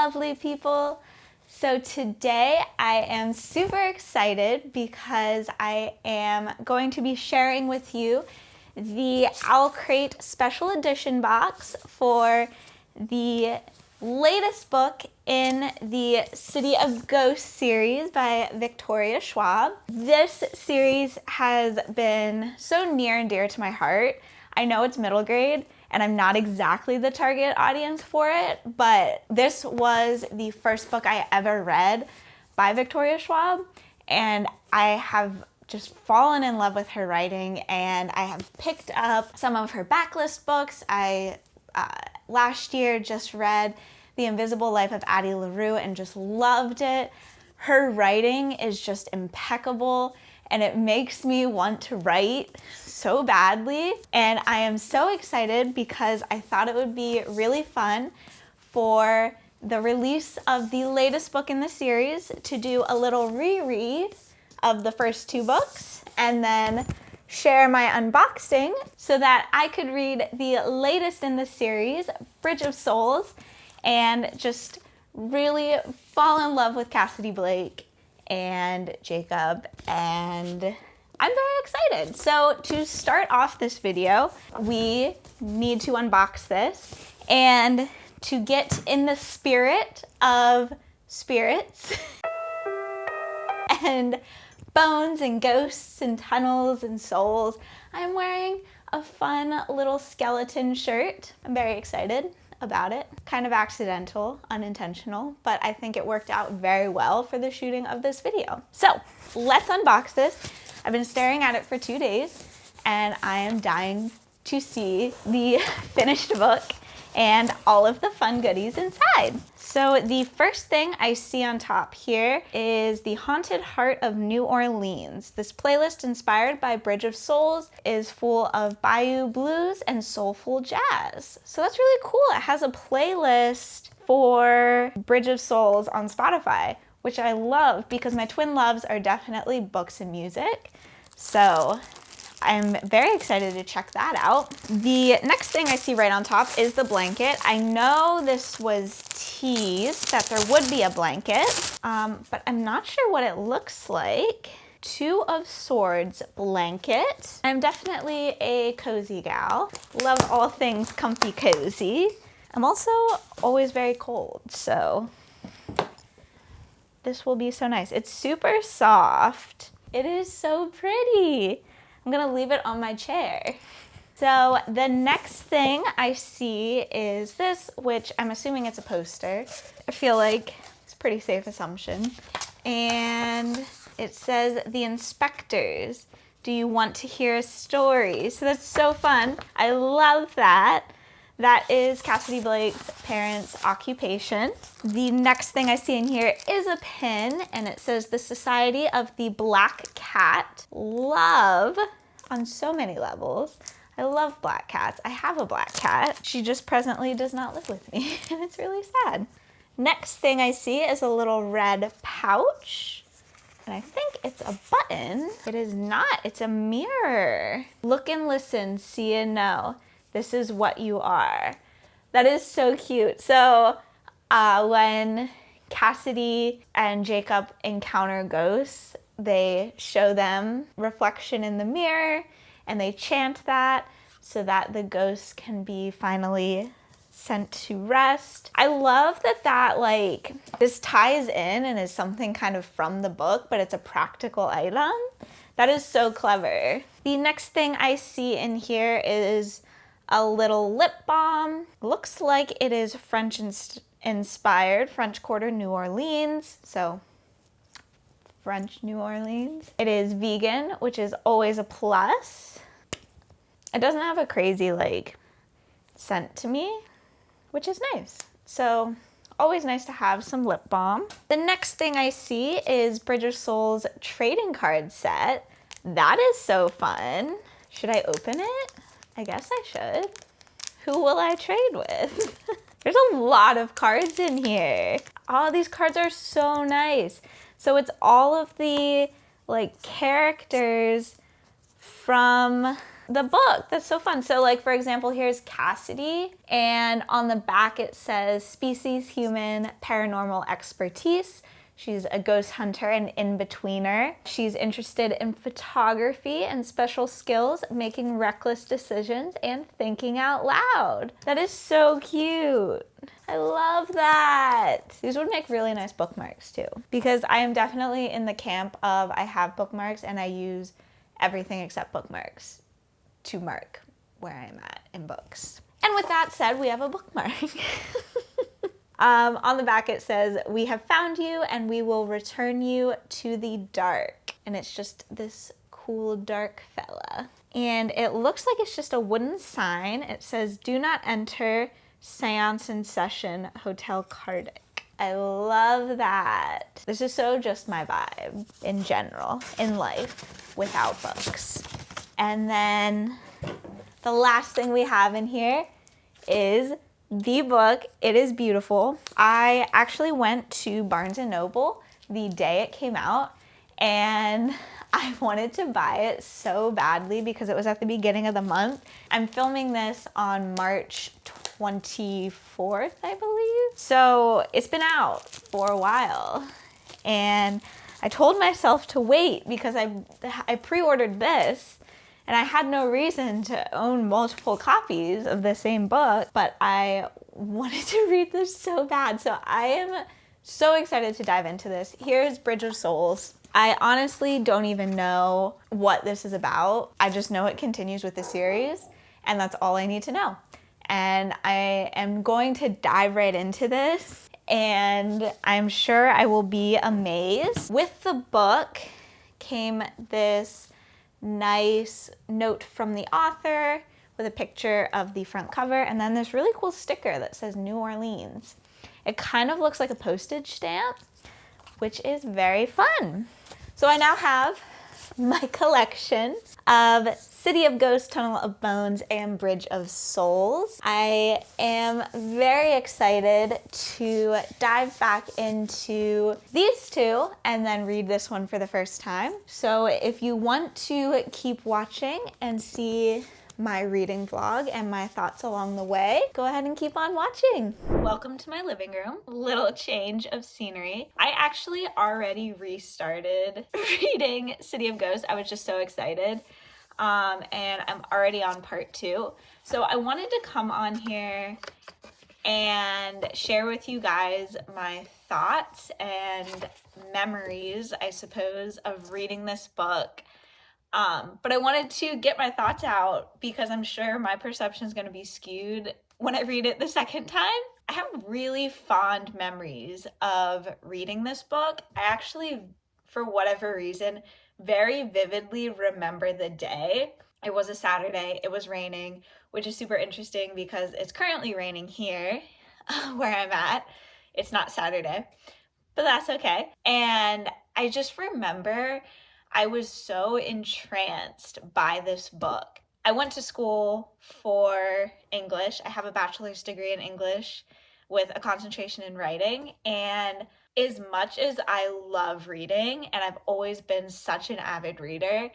lovely people. So today I am super excited because I am going to be sharing with you the OwlCrate special edition box for the latest book in the City of Ghosts series by Victoria Schwab. This series has been so near and dear to my heart. I know it's middle grade and I'm not exactly the target audience for it, but this was the first book I ever read by Victoria Schwab, and I have just fallen in love with her writing, and I have picked up some of her backlist books. I last year just read The Invisible Life of Addie LaRue and just loved it. Her writing is just impeccable and it makes me want to write so badly. And I am so excited because I thought it would be really fun for the release of the latest book in the series to do a little reread of the first two books and then share my unboxing so that I could read the latest in the series, Bridge of Souls, and just really fall in love with Cassidy Blake and Jacob, and I'm very excited. So to start off this video, we need to unbox this, and to get in the spirit of spirits and bones and ghosts and tunnels and souls, I'm wearing a fun little skeleton shirt. I'm very excited about it. Kind of accidental, unintentional, but I think it worked out very well for the shooting of this video. So let's unbox this. I've been staring at it for 2 days and I am dying to see the finished book and all of the fun goodies inside. So the first thing I see on top here is The Haunted Heart of New Orleans. This playlist inspired by Bridge of Souls is full of bayou blues and soulful jazz. So that's really cool. It has a playlist for Bridge of Souls on Spotify, which I love because my twin loves are definitely books and music. So I'm very excited to check that out. The next thing I see right on top is the blanket. I know this was teased that there would be a blanket, but I'm not sure what it looks like. Two of Swords blanket. I'm definitely a cozy gal. Love all things comfy cozy. I'm also always very cold, so this will be so nice. It's super soft. It is so pretty. I'm gonna leave it on my chair. So the next thing I see is this, which I'm assuming it's a poster. I feel like it's a pretty safe assumption. And it says, The Inspectors, do you want to hear a story? So that's so fun. I love that. That is Cassidy Blake's parents' occupation. The next thing I see in here is a pin, and it says The Society of the Black Cat. Love on so many levels. I love black cats. I have a black cat. She just presently does not live with me, and it's really sad. Next thing I see is a little red pouch, and I think it's a button. It is not, it's a mirror. Look and listen, see and know. This is what you are. That is so cute. So when Cassidy and Jacob encounter ghosts, they show them reflection in the mirror and they chant that so that the ghosts can be finally sent to rest. I love that like this ties in and is something kind of from the book, but it's a practical item. That is so clever. The next thing I see in here is a little lip balm. Looks like it is French inspired, French Quarter New Orleans. So French New Orleans. It is vegan, which is always a plus. It doesn't have a crazy like scent to me, which is nice. So always nice to have some lip balm. The next thing I see is Bridge of Souls trading card set. That is so fun. Should I open it? I guess I should. Who will I trade with? There's a lot of cards in here. All these cards are so nice. So it's all of the like characters from the book. That's so fun. So like, for example, here's Cassidy, and on the back it says species human paranormal expertise. She's a ghost hunter and in-betweener. She's interested in photography and special skills, making reckless decisions, and thinking out loud. That is so cute. I love that. These would make really nice bookmarks too, because I am definitely in the camp of I have bookmarks and I use everything except bookmarks to mark where I'm at in books. And with that said, we have a bookmark. On the back it says, "We have found you and we will return you to the dark." And it's just this cool dark fella. And it looks like it's just a wooden sign. It says, "Do not enter Seance in Session, Hotel Cardick." I love that. This is so just my vibe in general, in life, without books. And then the last thing we have in here is the book. It is beautiful. I actually went to Barnes & Noble the day it came out, and I wanted to buy it so badly because it was at the beginning of the month. I'm filming this on March 24th, I believe. So it's been out for a while. And I told myself to wait because I pre-ordered this, and I had no reason to own multiple copies of the same book, but I wanted to read this so bad. So I am so excited to dive into this. Here's Bridge of Souls. I honestly don't even know what this is about. I just know it continues with the series, and that's all I need to know. And I am going to dive right into this, and I'm sure I will be amazed. With the book came this nice note from the author with a picture of the front cover, and then this really cool sticker that says New Orleans. It kind of looks like a postage stamp, which is very fun. So I now have my collection of City of Ghosts, Tunnel of Bones, and Bridge of Souls. I am very excited to dive back into these two and then read this one for the first time. So if you want to keep watching and see my reading vlog and my thoughts along the way, go ahead and keep on watching. Welcome to my living room. Little change of scenery. I actually already restarted reading City of Ghosts. I was just so excited. And I'm already on part 2. So I wanted to come on here and share with you guys my thoughts and memories, I suppose, of reading this book. But I wanted to get my thoughts out because I'm sure my perception is going to be skewed when I read it the second time. I have really fond memories of reading this book. I actually, for whatever reason, very vividly remember the day. It was a Saturday, it was raining, which is super interesting because it's currently raining here where I'm at. It's not Saturday, but that's okay. And I just remember I was so entranced by this book. I went to school for English. I have a bachelor's degree in English with a concentration in writing, and as much as I love reading, and I've always been such an avid reader,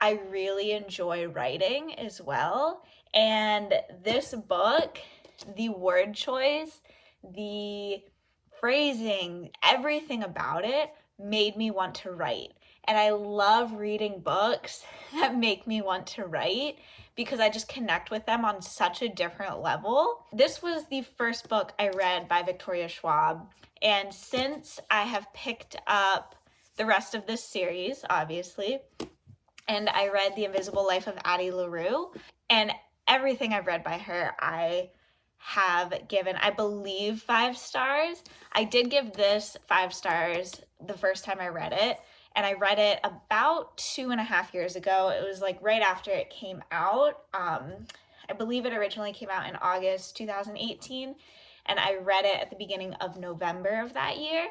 I really enjoy writing as well. And this book, the word choice, the phrasing, everything about it made me want to write. And I love reading books that make me want to write because I just connect with them on such a different level. This was the first book I read by Victoria Schwab. And since I have picked up the rest of this series, obviously, and I read The Invisible Life of Addie LaRue, and everything I've read by her, I have given, I believe, 5 stars. I did give this 5 stars the first time I read it, and I read it about 2.5 years ago. It was like right after it came out. I believe it originally came out in August 2018, and I read it at the beginning of November of that year.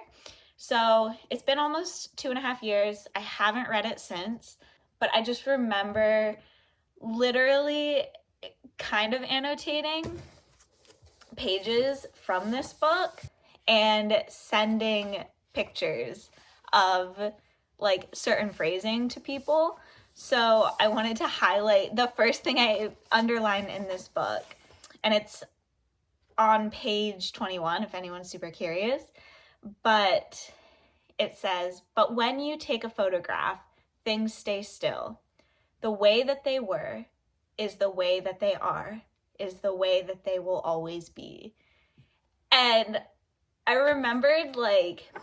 So it's been almost 2.5 years. I haven't read it since, but I just remember literally kind of annotating pages from this book and sending pictures of like certain phrasing to people. So I wanted to highlight the first thing I underlined in this book, and it's on page 21 if anyone's super curious, but it says, "But when you take a photograph, things stay still. The way that they were is the way that they are, is the way that they will always be." And I remembered, like,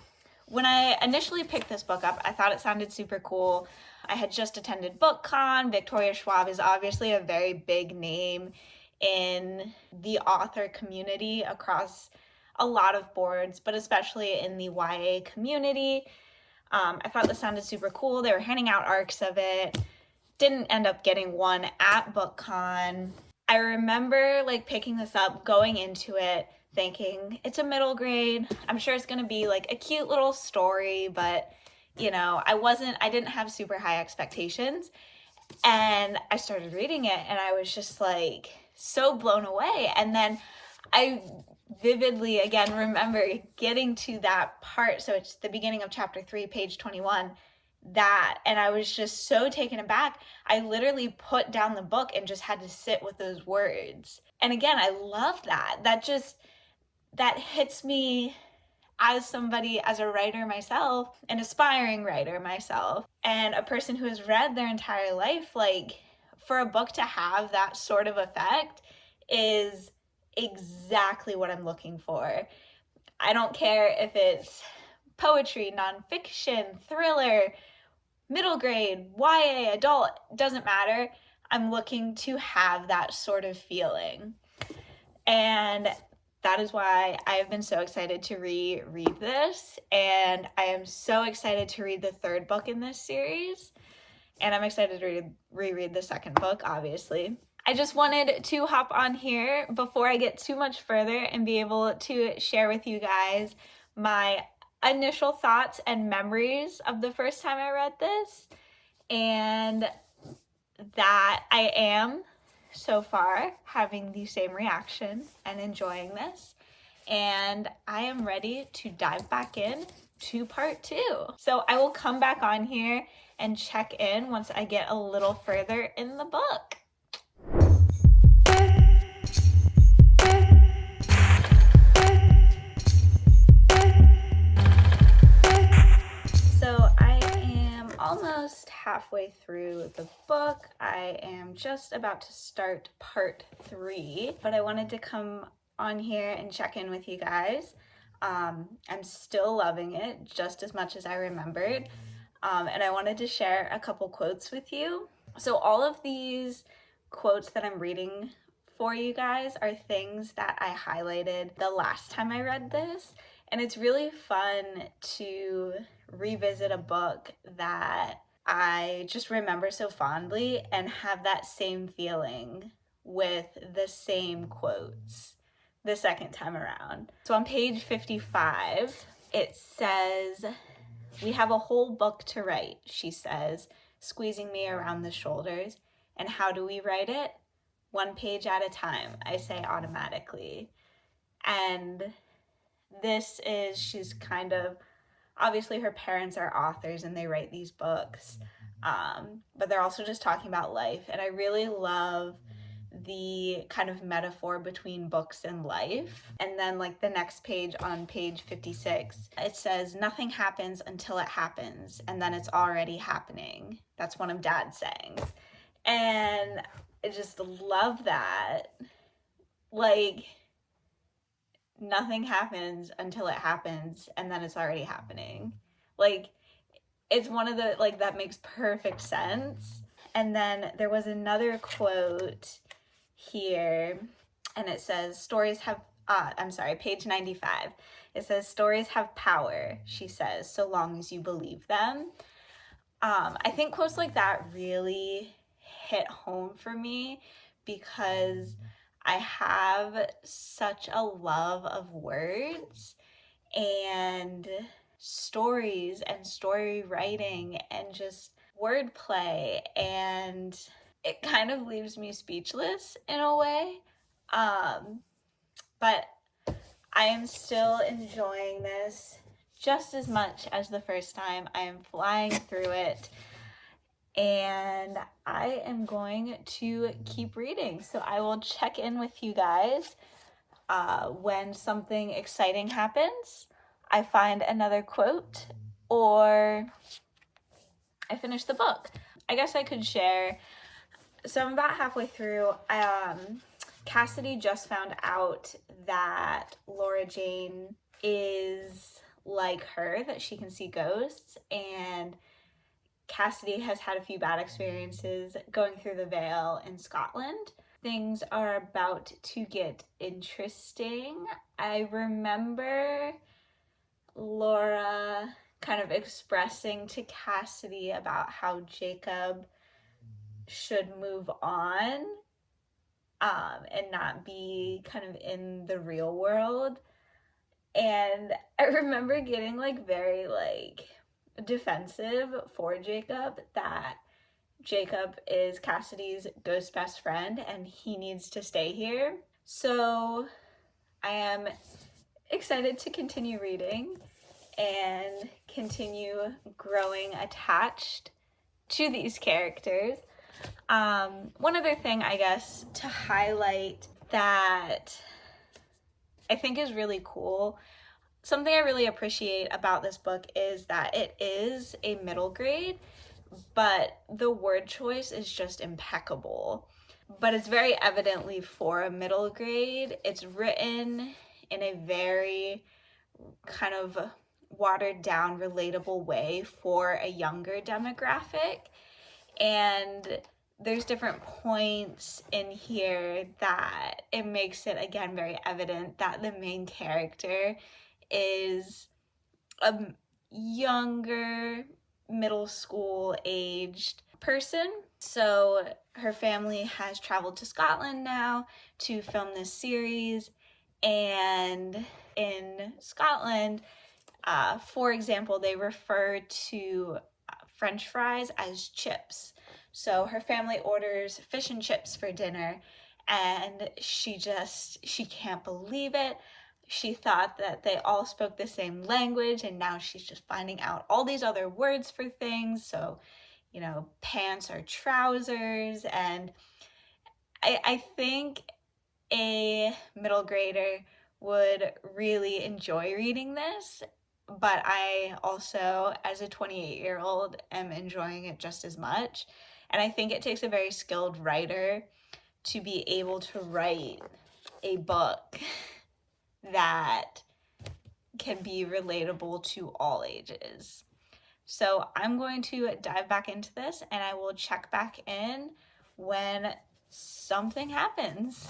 when I initially picked this book up, I thought it sounded super cool. I had just attended BookCon. Victoria Schwab is obviously a very big name in the author community across a lot of boards, but especially in the YA community. I thought this sounded super cool. They were handing out ARCs of it. Didn't end up getting one at BookCon. I remember like picking this up, going into it, thinking it's a middle grade. I'm sure it's going to be like a cute little story, but you know, I didn't have super high expectations. And I started reading it and I was just like so blown away. And then I vividly again remember getting to that part. So it's the beginning of chapter 3, page 21. And I was just so taken aback. I literally put down the book and just had to sit with those words. And again, I love that. That hits me as somebody, as a writer myself, an aspiring writer myself, and a person who has read their entire life. Like, for a book to have that sort of effect is exactly what I'm looking for. I don't care if it's poetry, nonfiction, thriller, middle grade, YA, adult, doesn't matter. I'm looking to have that sort of feeling. And that is why I have been so excited to reread this. And I am so excited to read the third book in this series. And I'm excited to reread the second book, obviously. I just wanted to hop on here before I get too much further and be able to share with you guys my initial thoughts and memories of the first time I read this, and that I am so far having the same reaction and enjoying this, and I am ready to dive back in to part 2. So I will come back on here and check in once I get a little further in the book. So I am almost halfway through the book. I am just about to start part 3, but I wanted to come on here and check in with you guys. I'm still loving it just as much as I remembered, and I wanted to share a couple quotes with you. So all of these quotes that I'm reading for you guys are things that I highlighted the last time I read this, and it's really fun to revisit a book that I just remember so fondly and have that same feeling with the same quotes the second time around. So on page 55, it says, "We have a whole book to write," she says, squeezing me around the shoulders. "And how do we write it? One page at a time," I say automatically. And this is, she's kind of, obviously her parents are authors and they write these books, but they're also just talking about life. And I really love the kind of metaphor between books and life. And then like the next page, on page 56, it says, "Nothing happens until it happens, and then it's already happening." That's one of Dad's sayings. And I just love that. Like, nothing happens until it happens, and then it's already happening. Like, it's one of the, like, that makes perfect sense. And then there was another quote here, and it says, page 95. It says, "Stories have power," she says, "so long as you believe them." I think quotes like that really hit home for me because I have such a love of words and stories and story writing and just wordplay, and it kind of leaves me speechless in a way. But I am still enjoying this just as much as the first time. I am flying through it. and I am going to keep reading. So I will check in with you guys when something exciting happens, I find another quote, or I finish the book. I guess I could share. So I'm about halfway through. Cassidy just found out that Laura Jane is like her, that she can see ghosts, and Cassidy has had a few bad experiences going through the Vale in Scotland. Things are about to get interesting. I remember Laura kind of expressing to Cassidy about how Jacob should move on and not be kind of in the real world. And I remember getting like very like defensive for Jacob, that Jacob is Cassidy's ghost best friend and he needs to stay here. So I am excited to continue reading and continue growing attached to these characters. One other thing, I guess, to highlight that I think is really cool, something I really appreciate about this book is that it is a middle grade, but the word choice is just impeccable. But it's very evidently for a middle grade. It's written in a very kind of watered down, relatable way for a younger demographic. And there's different points in here that it makes it, again, very evident that the main character is a younger, middle school aged person. So her family has traveled to Scotland now to film this series, and in Scotland, for example, they refer to French fries as chips. So her family orders fish and chips for dinner, and she can't believe it. She thought that they all spoke the same language, and now she's just finding out all these other words for things. So, you know, pants are trousers, and I think a middle grader would really enjoy reading this, but I also, as a 28-year-old, am enjoying it just as much. And I think it takes a very skilled writer to be able to write a book that can be relatable to all ages. So I'm going to dive back into this, and I will check back in when something happens.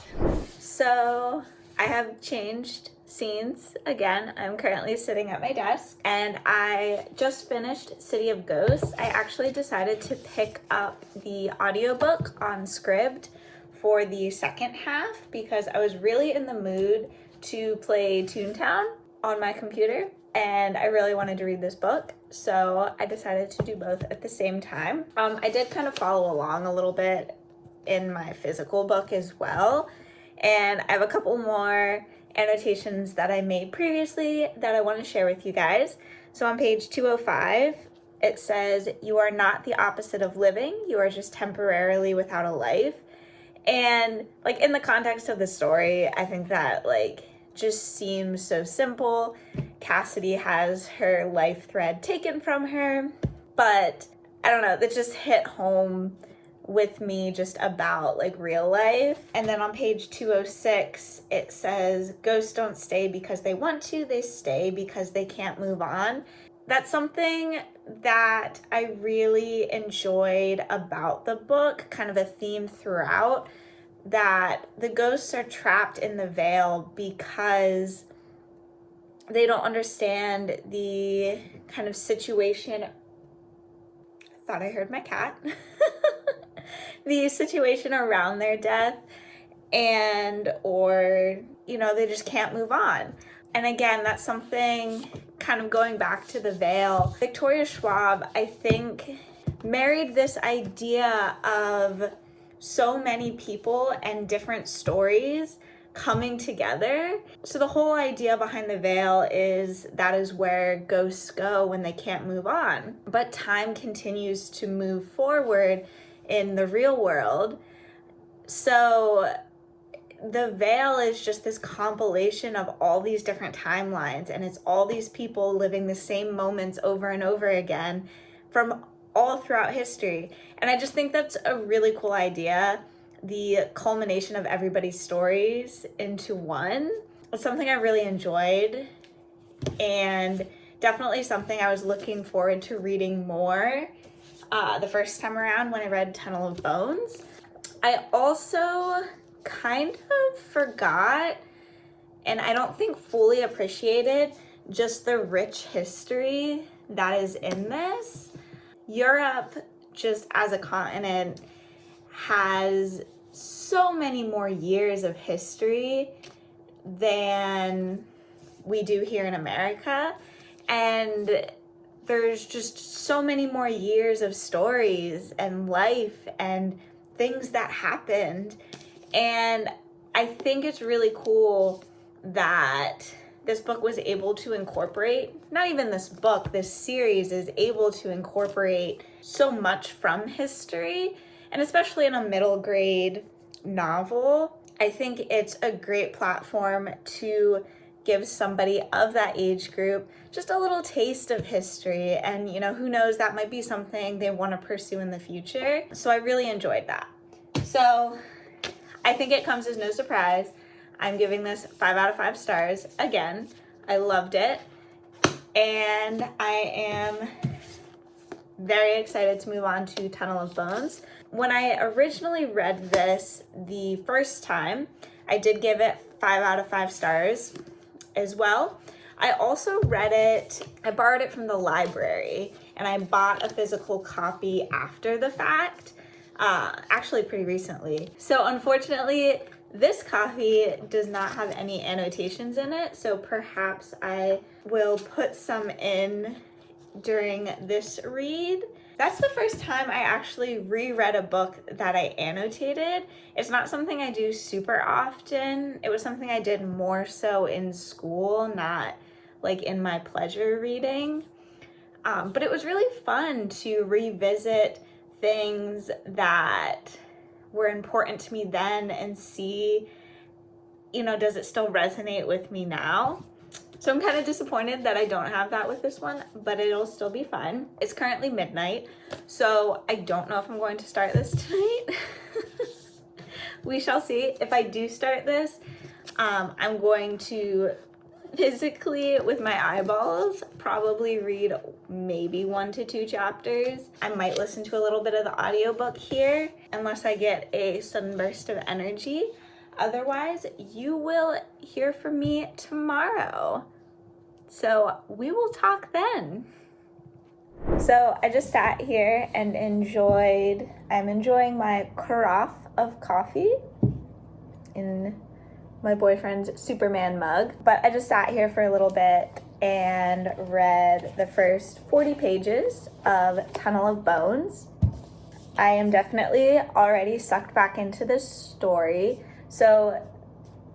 So I have changed scenes again. I'm currently sitting at my desk, and I just finished City of Ghosts. I actually decided to pick up the audiobook on Scribd for the second half because I was really in the mood to play Toontown on my computer, and I really wanted to read this book, so I decided to do both at the same time. I did kind of follow along a little bit in my physical book as well, and I have a couple more annotations that I made previously that I want to share with you guys. So on page 205, it says, "You are not the opposite of living, you are just temporarily without a life." And like in the context of the story, I think that like just seems so simple. Cassidy has her life thread taken from her, but I don't know, that just hit home with me just about like real life. And then on page 206, it says, "Ghosts don't stay because they want to, they stay because they can't move on." That's something that I really enjoyed about the book, kind of a theme throughout, that the ghosts are trapped in the Vale because they don't understand the kind of situation. I thought I heard my cat. The situation around their death, and or, you know, they just can't move on. And again, that's something kind of going back to the Vale. Victoria Schwab, I think, married this idea of so many people and different stories coming together. So the whole idea behind the veil is that is where ghosts go when they can't move on. But time continues to move forward in the real world. So the veil is just this compilation of all these different timelines, and it's all these people living the same moments over and over again from all throughout history. And I just think that's a really cool idea. The culmination of everybody's stories into one. It's something I really enjoyed, and definitely something I was looking forward to reading more the first time around when I read Tunnel of Bones. I also kind of forgot, and I don't think fully appreciated, just the rich history that is in this. Europe, just as a continent, has so many more years of history than we do here in America. And there's just so many more years of stories and life and things that happened. And I think it's really cool that this book was able to incorporate, not even this book, this series is able to incorporate so much from history, and especially in a middle grade novel. I think it's a great platform to give somebody of that age group just a little taste of history, and who knows, that might be something they want to pursue in the future. So I really enjoyed that. So I think it comes as no surprise, I'm giving this 5 out of 5 stars. Again, I loved it, and I am very excited to move on to Tunnel of Bones. When I originally read this the first time, I did give it 5 out of 5 stars as well. I also read it, I borrowed it from the library, and I bought a physical copy after the fact, actually pretty recently. So unfortunately, this copy does not have any annotations in it, so perhaps I will put some in during this read. That's the first time I actually reread a book that I annotated. It's not something I do super often. It was something I did more so in school, not like in my pleasure reading. But it was really fun to revisit things that were important to me then and see, does it still resonate with me now? So I'm kind of disappointed that I don't have that with this one, but it'll still be fun. It's currently midnight, so I don't know if I'm going to start this tonight. We shall see. If I do start this, I'm going to physically, with my eyeballs, probably read maybe 1 to 2 chapters. I might listen to a little bit of the audiobook here, unless I get a sudden burst of energy. Otherwise, you will hear from me tomorrow. So we will talk then. So I just sat here and I'm enjoying my carafe of coffee in my boyfriend's Superman mug. But I just sat here for a little bit and read the first 40 pages of Tunnel of Bones. I am definitely already sucked back into this story. So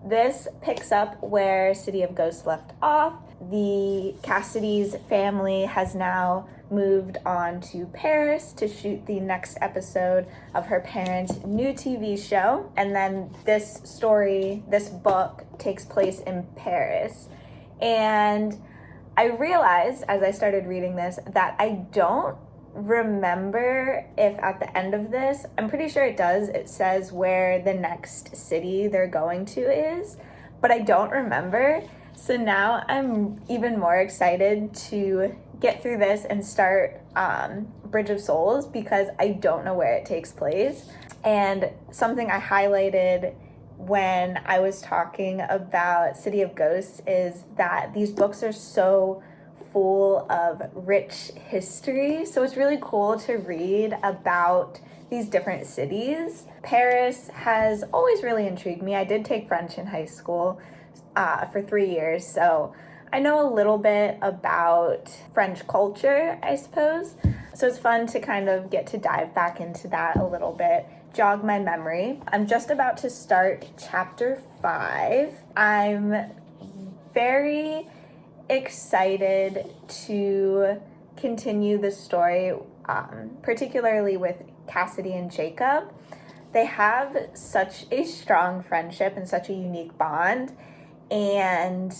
this picks up where City of Ghosts left off. The Cassidy's family has now moved on to Paris to shoot the next episode of her parents' new TV show. And then this book takes place in Paris. And I realized as I started reading this that I don't remember if at the end of this, I'm pretty sure it does, it says where the next city they're going to is, but I don't remember. So now I'm even more excited to get through this and start Bridge of Souls, because I don't know where it takes place. And something I highlighted when I was talking about City of Ghosts is that these books are so full of rich history. So it's really cool to read about these different cities. Paris has always really intrigued me. I did take French in high school for 3 years, so I know a little bit about French culture, I suppose. So it's fun to kind of get to dive back into that a little bit jog my memory. I'm just about to start chapter 5. I'm very excited to continue the story, particularly with Cassidy and Jacob. They have such a strong friendship and such a unique bond, and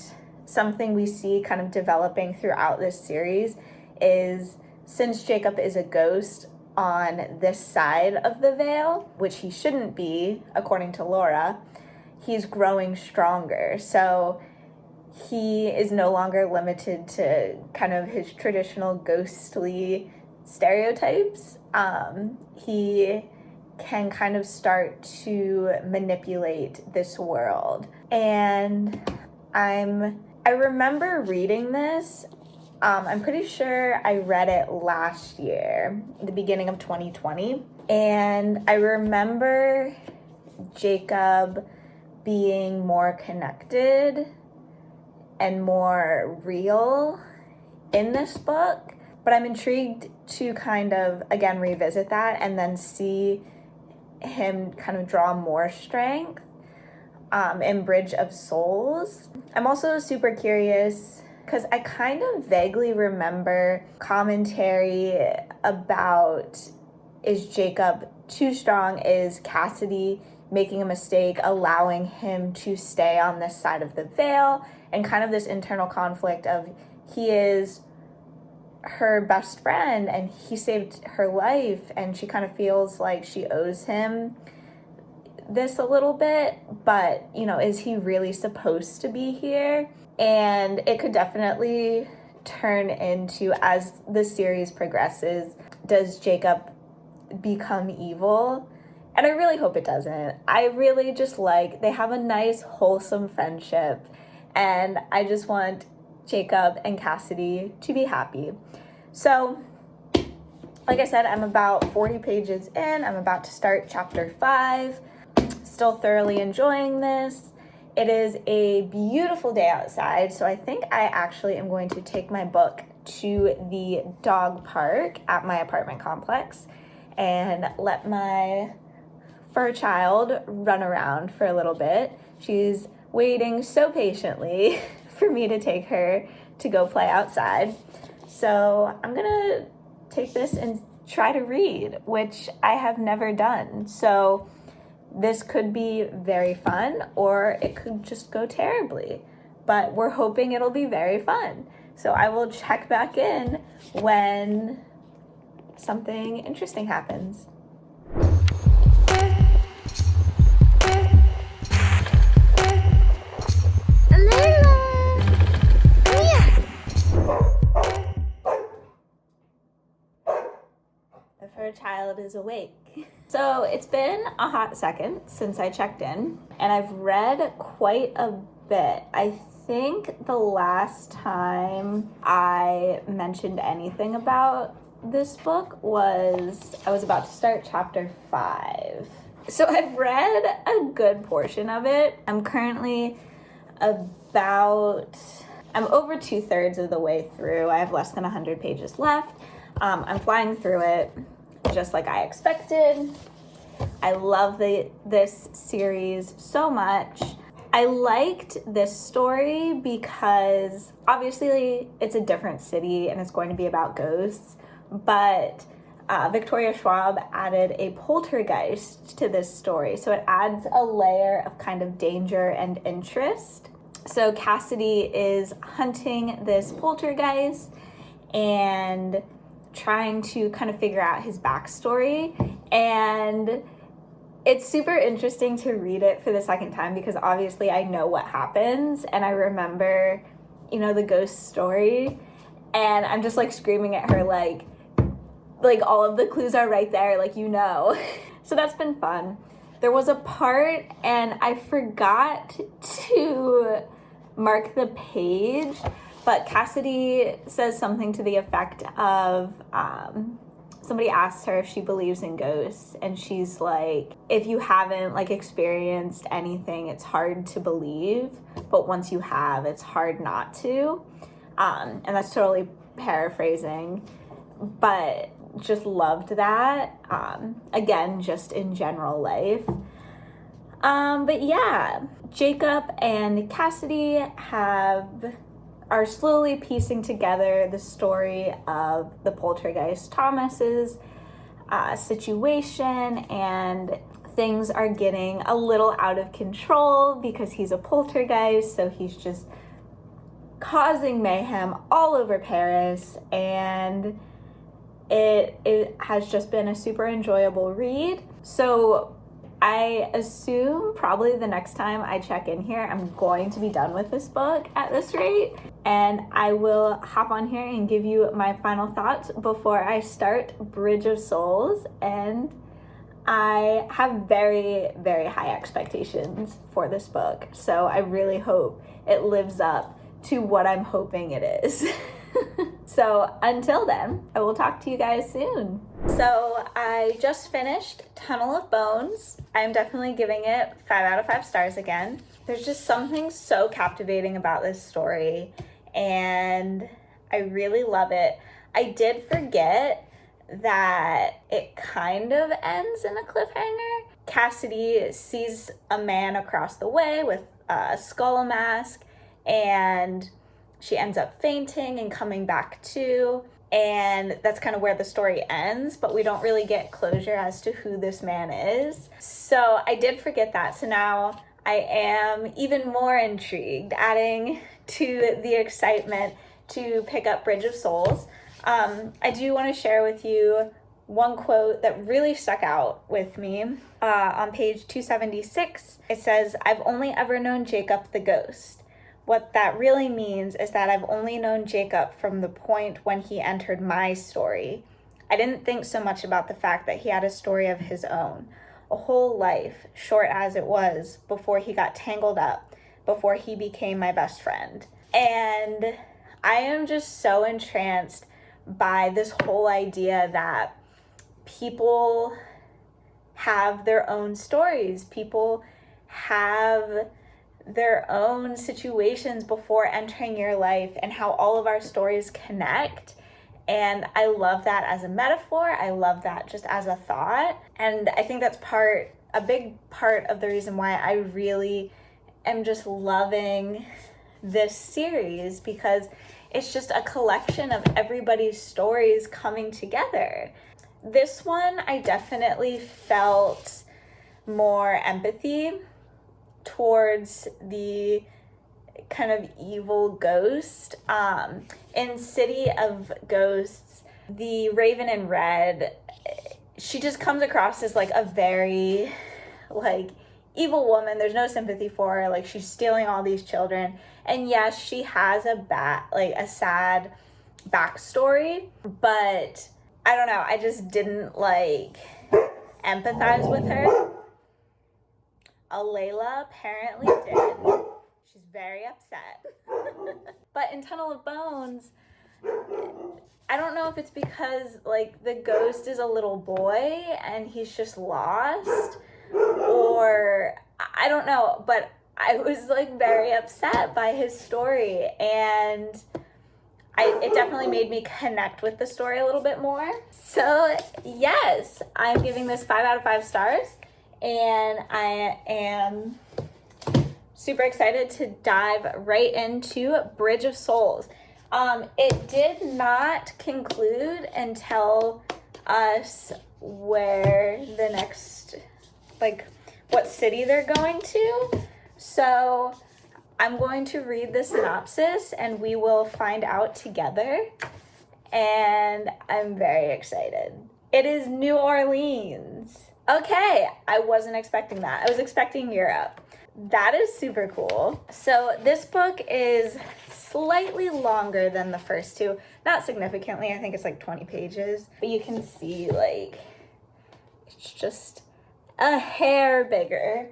something we see kind of developing throughout this series is, since Jacob is a ghost on this side of the veil, which he shouldn't be, according to Laura, he's growing stronger. So he is no longer limited to kind of his traditional ghostly stereotypes. He can kind of start to manipulate this world. And I remember reading this. I'm pretty sure I read it last year, the beginning of 2020. And I remember Jacob being more connected and more real in this book. But I'm intrigued to kind of, again, revisit that and then see him kind of draw more strength in Bridge of Souls. I'm also super curious because I kind of vaguely remember commentary about, is Jacob too strong? Is Cassidy making a mistake, allowing him to stay on this side of the veil? And kind of this internal conflict of, he is her best friend and he saved her life, and she kind of feels like she owes him this a little bit, but, you know, is he really supposed to be here? And it could definitely turn into, as the series progresses, does Jacob become evil? And I really hope it doesn't. I really just they have a nice, wholesome friendship, and I just want Jacob and Cassidy to be happy. So, like I said, I'm about 40 pages in. I'm about to start chapter 5. Still thoroughly enjoying this. It is a beautiful day outside, so I think I actually am going to take my book to the dog park at my apartment complex and let my fur child run around for a little bit. She's waiting so patiently for me to take her to go play outside. So I'm gonna take this and try to read, which I have never done. So this could be very fun, or it could just go terribly, but we're hoping it'll be very fun. So I will check back in when something interesting happens. The fur child is awake. So it's been a hot second since I checked in, and I've read quite a bit. I think the last time I mentioned anything about this book was I was about to start chapter 5. So I've read a good portion of it. I'm currently I'm over 2/3 of the way through. I have less than 100 pages left. I'm flying through it just like I expected. I love this series so much. I liked this story because obviously it's a different city and it's going to be about ghosts, but Victoria Schwab added a poltergeist to this story, so it adds a layer of kind of danger and interest. So Cassidy is hunting this poltergeist and trying to kind of figure out his backstory, and it's super interesting to read it for the second time because obviously I know what happens and I remember, the ghost story, and I'm just screaming at her like all of the clues are right there, So that's been fun. There was a part and I forgot to mark the page, but Cassidy says something to the effect of, somebody asked her if she believes in ghosts, and she's like, if you haven't experienced anything, it's hard to believe, but once you have, it's hard not to. And that's totally paraphrasing, but just loved that. Again, just in general life. But yeah, Jacob and Cassidy are slowly piecing together the story of the poltergeist Thomas's situation, and things are getting a little out of control because he's a poltergeist, so he's just causing mayhem all over Paris, and it has just been a super enjoyable read. So I assume probably the next time I check in here, I'm going to be done with this book at this rate, and I will hop on here and give you my final thoughts before I start Bridge of Souls. And I have very, very high expectations for this book, so I really hope it lives up to what I'm hoping it is. So until then, I will talk to you guys soon. So I just finished Tunnel of Bones. I'm definitely giving it 5 out of 5 stars again. There's just something so captivating about this story, and I really love it. I did forget that it kind of ends in a cliffhanger. Cassidy sees a man across the way with a skull mask, and she ends up fainting and coming back to, and that's kind of where the story ends, but we don't really get closure as to who this man is. So I did forget that, so now I am even more intrigued, adding to the excitement to pick up Bridge of Souls. I do want to share with you one quote that really stuck out with me. On page 276, it says, "I've only ever known Jacob the ghost. What that really means is that I've only known Jacob from the point when he entered my story. I didn't think so much about the fact that he had a story of his own, a whole life, short as it was, before he got tangled up, before he became my best friend." And I am just so entranced by this whole idea that people have their own stories. People have their own situations before entering your life, and how all of our stories connect. And I love that as a metaphor. I love that just as a thought. And I think that's a big part of the reason why I really am just loving this series, because it's just a collection of everybody's stories coming together. This one, I definitely felt more empathy towards the kind of evil ghost. In City of Ghosts, the Raven in Red, she just comes across as like a very evil woman. There's no sympathy for her. Like, she's stealing all these children, and yes, she has a sad backstory, but I don't know, I just didn't empathize with her. Alayla apparently did. She's very upset. But in Tunnel of Bones, I don't know if it's because the ghost is a little boy and he's just lost, or I don't know, but I was very upset by his story, and it definitely made me connect with the story a little bit more. So yes, I'm giving this 5 out of 5 stars, and I am super excited to dive right into Bridge of Souls. It did not conclude and tell us where the next, what city they're going to. So I'm going to read the synopsis and we will find out together. And I'm very excited. It is New Orleans. Okay, I wasn't expecting that. I was expecting Europe. That is super cool. So this book is slightly longer than the first two. Not significantly, I think it's 20 pages. But you can see it's just a hair bigger.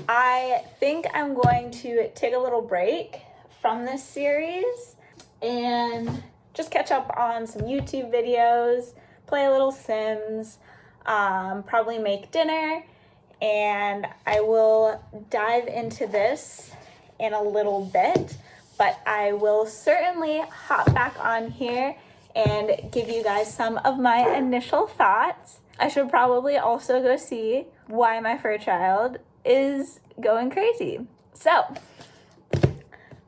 I think I'm going to take a little break from this series and just catch up on some YouTube videos, play a little Sims, probably make dinner, and I will dive into this in a little bit, but I will certainly hop back on here and give you guys some of my initial thoughts. I should probably also go see why my fur child is going crazy. So,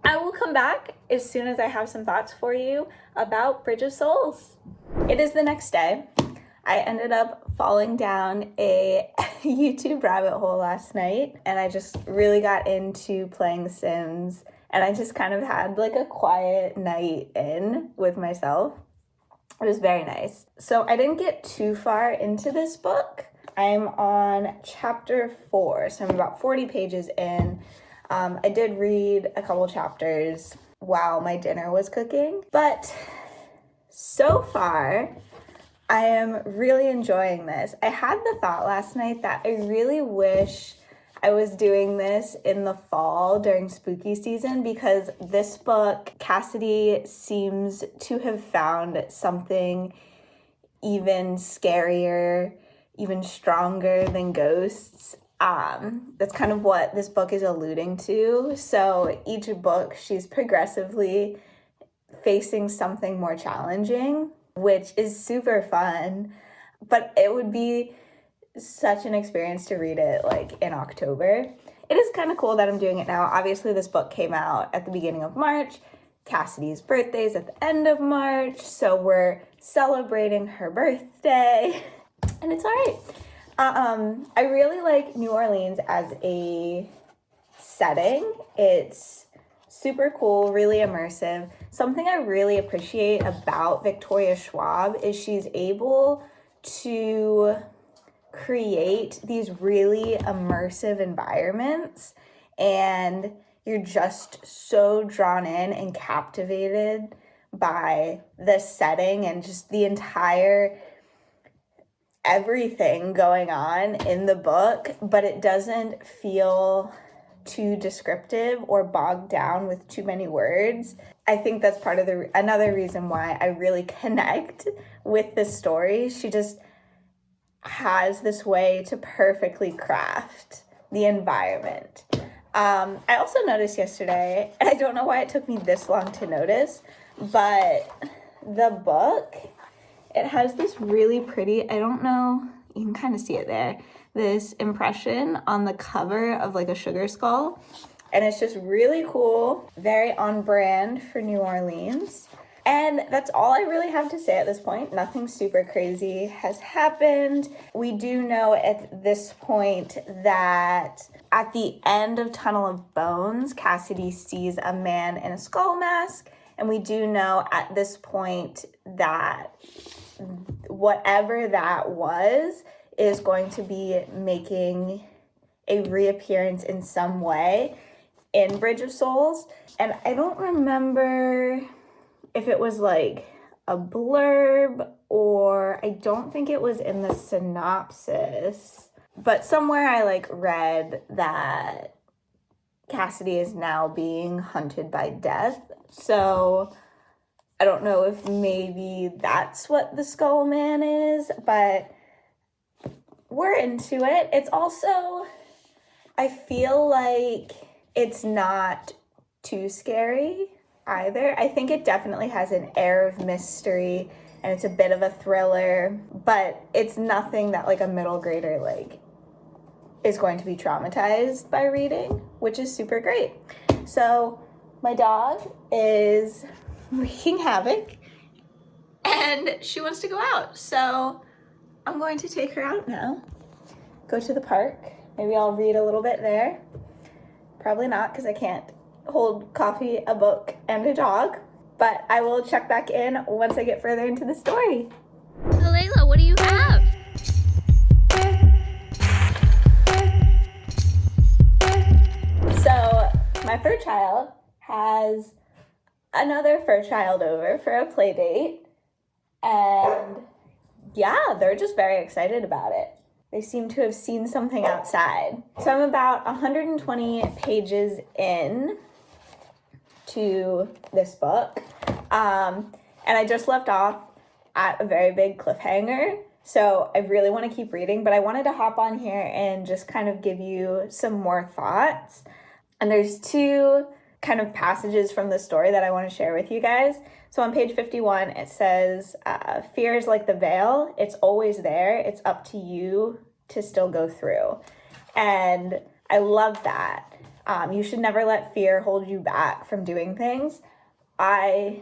I will come back as soon as I have some thoughts for you about Bridge of Souls. It is the next day. I ended up falling down a YouTube rabbit hole last night, and I just really got into playing Sims, and I just kind of had like a quiet night in with myself. It was very nice. So I didn't get too far into this book. I'm on chapter 4, so I'm about 40 pages in. I did read a couple chapters while my dinner was cooking, but so far, I am really enjoying this. I had the thought last night that I really wish I was doing this in the fall during spooky season, because this book, Cassidy seems to have found something even scarier, even stronger than ghosts. That's kind of what this book is alluding to. So each book, she's progressively facing something more challenging, which is super fun. But it would be such an experience to read it like in October. It is kind of cool that I'm doing it now. Obviously, this book came out at the beginning of March. Cassidy's birthday is at the end of March, so we're celebrating her birthday, and it's all right. I really like New Orleans as a setting. It's super cool, really immersive. Something I really appreciate about Victoria Schwab is she's able to create these really immersive environments, and you're just so drawn in and captivated by the setting and just the entire everything going on in the book, but it doesn't feel too descriptive or bogged down with too many words. I think that's part of another reason why I really connect with this story. She just has this way to perfectly craft the environment. I also noticed yesterday, and I don't know why it took me this long to notice, but the book, it has this really pretty, I don't know, you can kind of see it there, this impression on the cover of like a sugar skull. And it's just really cool, very on brand for New Orleans. And that's all I really have to say at this point. Nothing super crazy has happened. We do know at this point that at the end of Tunnel of Bones, Cassidy sees a man in a skull mask. And we do know at this point that whatever that was is going to be making a reappearance in some way in Bridge of Souls. And I don't remember if it was like a blurb, or I don't think it was in the synopsis, but somewhere I like read that Cassidy is now being hunted by death. So I don't know if maybe that's what the Skull Man is, but we're into it. It's also, I feel like it's not too scary either. I think it definitely has an air of mystery, and it's a bit of a thriller, but it's nothing that like a middle grader like is going to be traumatized by reading, which is super great. So my dog is wreaking havoc and she wants to go out, so I'm going to take her out now, go to the park. Maybe I'll read a little bit there. Probably not, because I can't hold coffee, a book, and a dog, but I will check back in once I get further into the story. So Layla, what do you have? So my fur child has another fur child over for a play date, and yeah, they're just very excited about it. They seem to have seen something outside. So I'm about 120 pages in to this book, and I just left off at a very big cliffhanger, so I really want to keep reading, but I wanted to hop on here and just kind of give you some more thoughts. And there's two kind of passages from the story that I want to share with you guys. So on page 51, it says, fear is like the veil. It's always there. It's up to you to still go through. And I love that. You should never let fear hold you back from doing things. I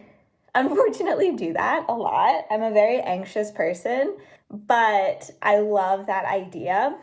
unfortunately do that a lot. I'm a very anxious person, but I love that idea.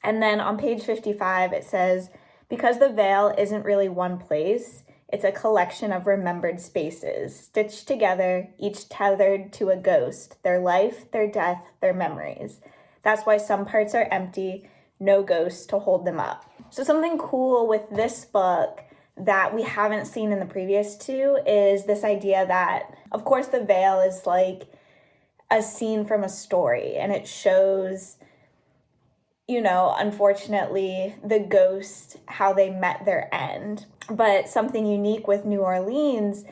And then on page 55, it says, because the veil isn't really one place, it's a collection of remembered spaces, stitched together, each tethered to a ghost, their life, their death, their memories. That's why some parts are empty, no ghosts to hold them up. So something cool with this book that we haven't seen in the previous two is this idea that, of course, the veil is like a scene from a story, and it shows, you know, unfortunately, the ghost, how they met their end. But something unique with New Orleans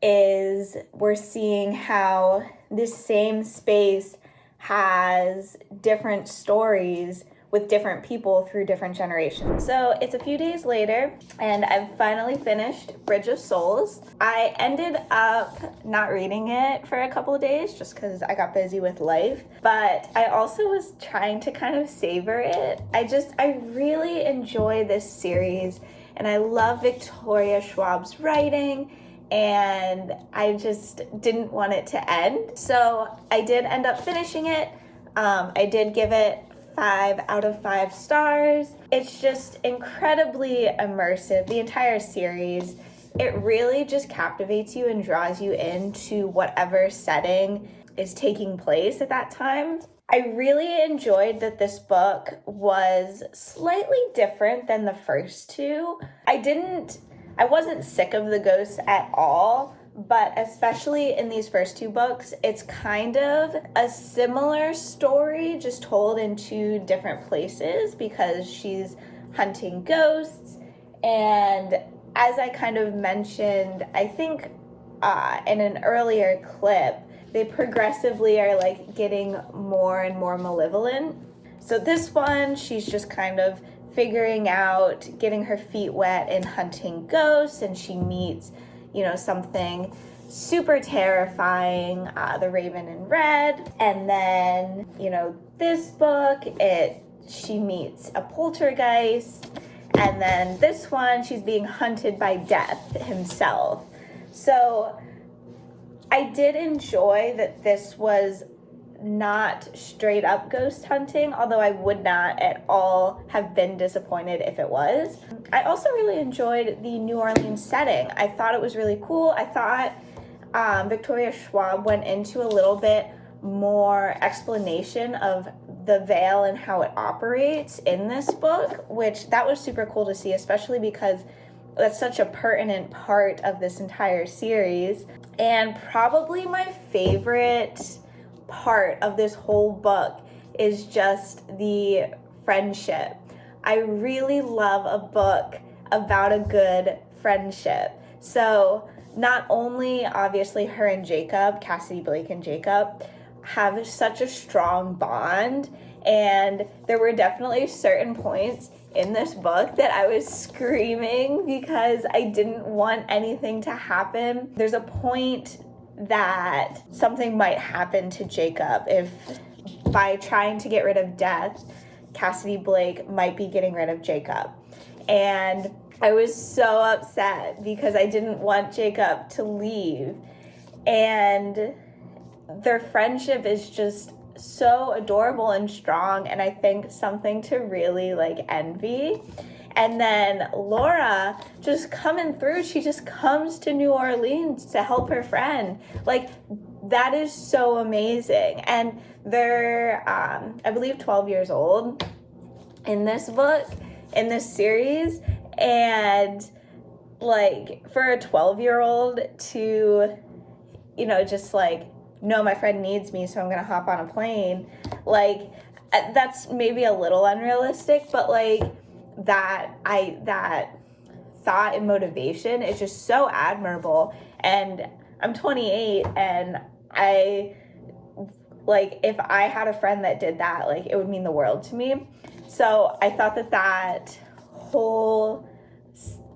is we're seeing how this same space has different stories with different people through different generations. So it's a few days later, and I've finally finished Bridge of Souls. I ended up not reading it for a couple of days just because I got busy with life, but I also was trying to kind of savor it. I really enjoy this series, and I love Victoria Schwab's writing, and I just didn't want it to end. So I did end up finishing it. I did give it 5 out of 5 stars. It's just incredibly immersive. The entire series, it really just captivates you and draws you into whatever setting is taking place at that time. I really enjoyed that this book was slightly different than the first two. I wasn't sick of the ghosts at all, but especially in these first two books, it's kind of a similar story, just told in 2 different places because she's hunting ghosts. And as I kind of mentioned, I think in an earlier clip, they progressively are like getting more and more malevolent. So this one, she's just kind of figuring out, getting her feet wet in hunting ghosts, and she meets, you know, something super terrifying, the Raven in Red. And then, you know, this book, she meets a poltergeist. And then this one, she's being hunted by Death himself. So I did enjoy that this was not straight up ghost hunting, although I would not at all have been disappointed if it was. I also really enjoyed the New Orleans setting. I thought it was really cool. I thought Victoria Schwab went into a little bit more explanation of the veil and how it operates in this book, which that was super cool to see, especially because that's such a pertinent part of this entire series. And probably my favorite part of this whole book is just the friendship. I really love a book about a good friendship. So not only obviously her and Jacob, Cassidy Blake and Jacob, have such a strong bond, and there were definitely certain points in this book that I was screaming because I didn't want anything to happen. There's a point that something might happen to Jacob if, by trying to get rid of Death, Cassidy Blake might be getting rid of Jacob. And I was so upset because I didn't want Jacob to leave. And their friendship is just so adorable and strong, and I think something to really like envy. And then Laura just coming through, she just comes to New Orleans to help her friend. Like, that is so amazing. And they're, I believe, 12 years old in this book, in this series. And, like, for a 12-year-old to, you know, just, like, no, my friend needs me, so I'm going to hop on a plane. Like, that's maybe a little unrealistic, but, like, that thought and motivation is just so admirable. And I'm 28, and I, like, if I had a friend that did that, like, it would mean the world to me. So I thought that whole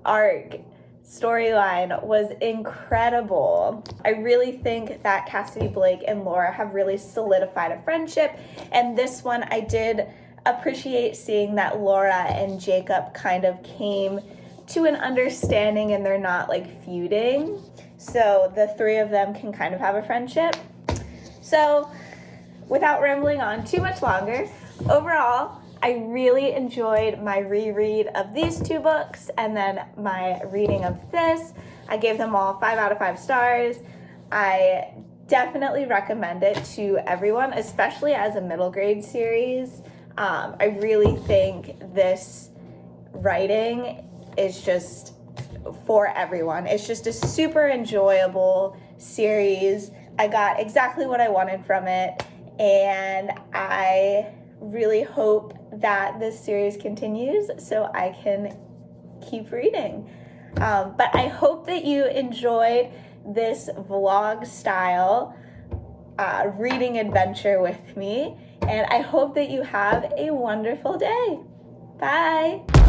arc storyline was incredible. I really think that Cassidy Blake and Laura have really solidified a friendship, and this one I did appreciate seeing that Laura and Jacob kind of came to an understanding and they're not like feuding, so the three of them can kind of have a friendship. So without rambling on too much longer, overall I really enjoyed my reread of these two books and then my reading of this. I gave them all 5 out of 5 stars. I definitely recommend it to everyone, especially as a middle grade series. I really think this writing is just for everyone. It's just a super enjoyable series. I got exactly what I wanted from it, and I really hope that this series continues so I can keep reading. But I hope that you enjoyed this vlog style reading adventure with me, and I hope that you have a wonderful day. Bye!